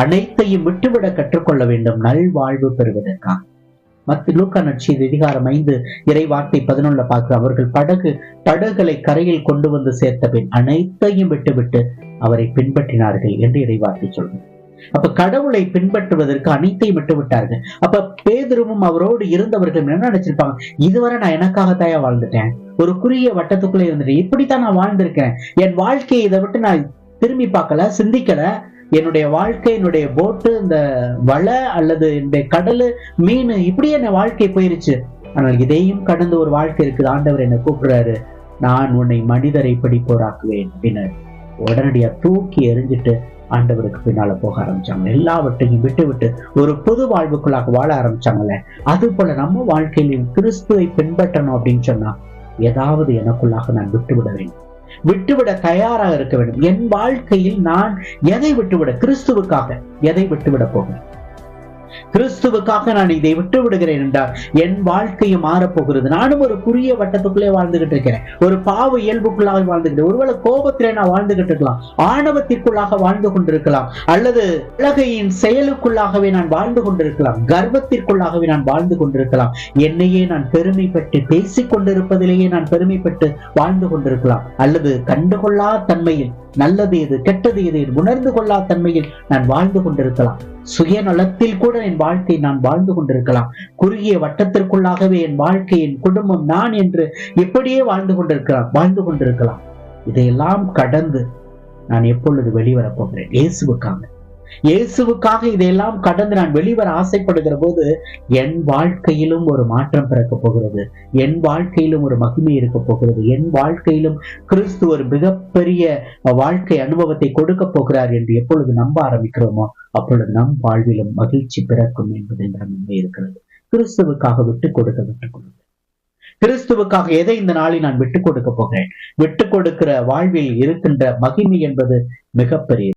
அனைத்தையும் விட்டுவிட கற்றுக்கொள்ள வேண்டும் நல்வாழ்வு பெறுவதற்காக. லூக்கா நற்செய்தி அதிகாரம் 5 இறைவார்த்தை 11 பார்க்கிறோம். அவர்கள் படகுகளை கரையில் கொண்டு வந்து சேர்த்த பின் அனைத்தையும் விட்டுவிட்டு அவரை பின்பற்றினார்கள் என்று இறைவார்த்தை சொல்கிறது. அப்ப கடவுளை பின்பற்றுவதற்கு அனைத்தையும் விட்டு விட்டார்கள். அப்ப பேதுருவும் அவரோடு இருந்தவர்கள் என்ன நினைச்சிருப்பாங்க, இதுவரை நான் எனக்காகத்தாயா வாழ்ந்துட்டேன், ஒரு குறுகிய வட்டத்துக்குள்ளே இருந்துட்டேன், இப்படித்தான் நான் வாழ்ந்திருக்கிறேன், என் வாழ்க்கையை இதை விட்டு நான் திரும்பி பார்க்கல, சிந்திக்கல, என்னுடைய வாழ்க்கை, என்னுடைய போட்டு, இந்த வலை அல்லது இந்த கடலு, மீன், இப்படியே என் வாழ்க்கை போயிருச்சு. ஆனால் இதையும் கடந்து ஒரு வாழ்க்கை இருக்குது. ஆண்டவர் என்னை கூப்பிடுறாரு, நான் உன்னை மனிதரை படிப்போராக்குவேன் அப்படின்னு உடனடியா தூக்கி எறிஞ்சிட்டு ஆண்டவருக்கு பின்னால போக ஆரம்பிச்சாங்க. எல்லாவற்றையும் விட்டு விட்டு ஒரு பொது வாழ்வுக்குள்ளாக வாழ ஆரம்பிச்சாங்கல்ல. அது போல நம்ம வாழ்க்கையிலும் கிறிஸ்துவை பின்பற்றணும் அப்படின்னு சொன்னா ஏதாவது எனக்குள்ளாக நான் விட்டுவிட வேண்டும், விட்டுவிட தயாராக இருக்க வேண்டும். என் வாழ்க்கையில் நான் எதை விட்டுவிட, கிறிஸ்துவுக்காக எதை விட்டுவிட போகிறேன், கிறிஸ்துவுக்காக நான் இதை விட்டு விடுகிறேன் என்றால் என் வாழ்க்கையும் மாறப்போகிறது. நானும் ஒரு குறுகிய வட்டத்துக்குள்ளே வாழ்ந்துகிட்டு இருக்கிறேன், ஒரு பாவ இயல்புக்குள்ளாக வாழ்ந்துகிட்டு, ஒருவேளை கோபத்திலே நான் வாழ்ந்துகிட்டு இருக்கலாம், ஆணவத்திற்குள்ளாக வாழ்ந்து கொண்டிருக்கலாம், அல்லது உலகையின் செயலுக்குள்ளாகவே நான் வாழ்ந்து கொண்டிருக்கலாம், கர்வத்திற்குள்ளாகவே நான் வாழ்ந்து கொண்டிருக்கலாம், என்னையே நான் பெருமைப்பட்டு பேசிக் கொண்டிருப்பதிலேயே நான் பெருமைப்பட்டு வாழ்ந்து கொண்டிருக்கலாம், அல்லது கண்டுகொள்ளா தன்மையில் நல்லது எது கெட்டது எது உணர்ந்து கொள்ளா தன்மையில் நான் வாழ்ந்து கொண்டிருக்கலாம், சுயநலத்தில் கூட என் வாழ்க்கை நான் வாழ்ந்து கொண்டிருக்கலாம், குறுகிய வட்டத்திற்குள்ளாகவே என் வாழ்க்கை, என் குடும்பம், நான் என்று எப்படியே வாழ்ந்து கொண்டிருக்கலாம். இதையெல்லாம் கடந்து நான் எப்பொழுது வெளிவரப் போகிறேன்? இயேசுவுக்காக இதையெல்லாம் கடந்து நான் வெளிவர ஆசைப்படுகிற போது என் வாழ்க்கையிலும் ஒரு மாற்றம் பிறக்க போகிறது, என் வாழ்க்கையிலும் ஒரு மகிமை இருக்க போகிறது, என் வாழ்க்கையிலும் கிறிஸ்து ஒரு மிகப்பெரிய வாழ்க்கை அனுபவத்தை கொடுக்க போகிறார் என்று எப்பொழுது நம்ப ஆரம்பிக்கிறோமோ அப்பொழுது நம் வாழ்விலும் மகிழ்ச்சி பிறக்கும் என்பது நன்மை இருக்கிறது. கிறிஸ்துவுக்காக விட்டுக் கொடுக்க கிறிஸ்துவுக்காக எதை இந்த நாளில் நான் விட்டுக் கொடுக்க போகிறேன்? விட்டுக் கொடுக்கிற வாழ்வில் இருக்கின்ற மகிமை என்பது மிகப்பெரிய